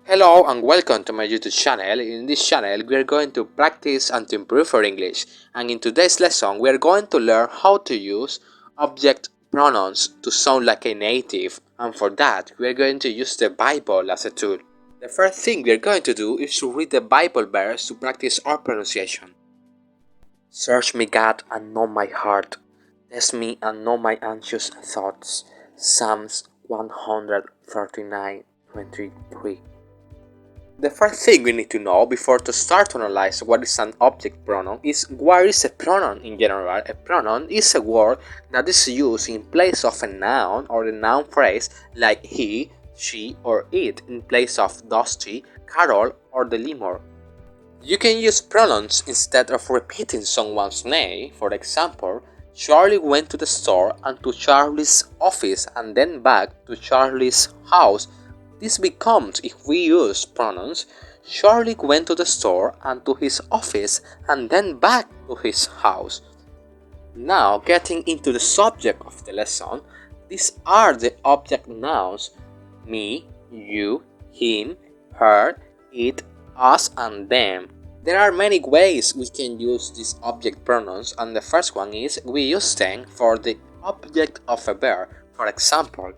Hello and welcome to my YouTube channel. In this channel we are going to practice and to improve our English, and in today's lesson we are going to learn how to use object pronouns to sound like a native, and for that we are going to use the Bible as a tool. The first thing we are going to do is to read the Bible verse to practice our pronunciation. Search me, God, and know my heart. Test me and know my anxious thoughts. Psalms 139:23. The first thing we need to know before to start to analyze what is an object pronoun is what is a pronoun in general. A pronoun is a word that is used in place of a noun or a noun phrase like he, she, or it in place of Dusty, Carol, or the lemur. You can use pronouns instead of repeating someone's name. For example, Charlie went to the store and to Charlie's office and then back to Charlie's house. This becomes, if we use pronouns, Charlie went to the store and to his office and then back to his house. Now, getting into the subject of the lesson, these are the object nouns: me, you, him, her, it, us, and them. There are many ways we can use these object pronouns, and the first one is we use them for the object of a verb. For example,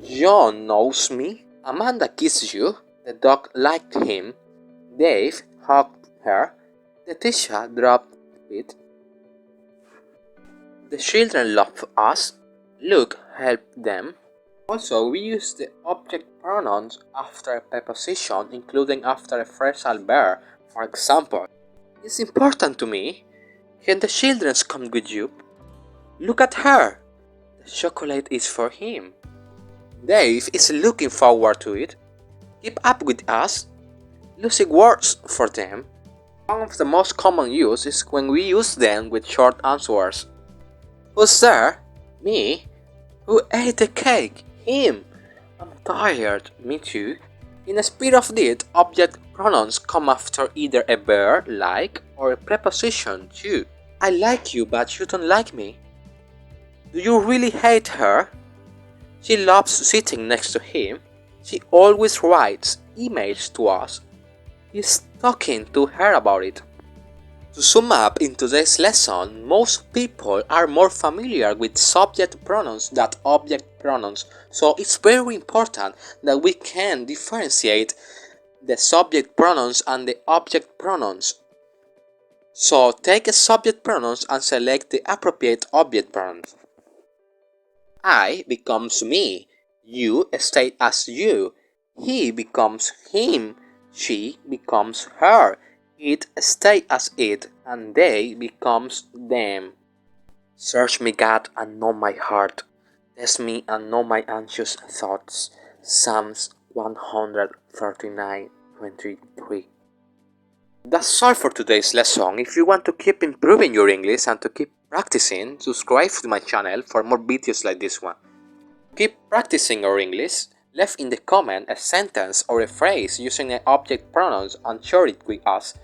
John knows me, Amanda kissed you, the dog liked him, Dave hugged her, the teacher dropped it, the children love us, Luke helped them. Also, we use the object pronouns after a preposition, including after a phrasal verb. For example, it's important to me. Can the children come with you? Look at her. The chocolate is for him. Dave is looking forward to it. Keep up with us. Lucy works for them. One of the most common use is when we use them with short answers. Who's there? Me. Who ate the cake? Him. I'm tired. Me too. In the spirit of this, object pronouns come after either a verb, like, or a preposition, to. I like you, but you don't like me. Do you really hate her? She loves sitting next to him. She always writes emails to us. He's talking to her about it. To sum up in today's lesson, most people are more familiar with subject pronouns than object pronouns, so it's very important that we can differentiate the subject pronouns and the object pronouns. So take a subject pronouns and select the appropriate object pronouns. I becomes me, you stay as you, he becomes him, she becomes her, it stay as it, and they becomes them. Search me, God, and know my heart. Test me and know my anxious thoughts. Psalms 139:23. That's all for today's lesson. If you want to keep improving your English and to keep practicing, subscribe to my channel for more videos like this one. Keep practicing our English. Leave in the comment a sentence or a phrase using an object pronouns and share it with us.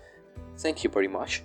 Thank you very much.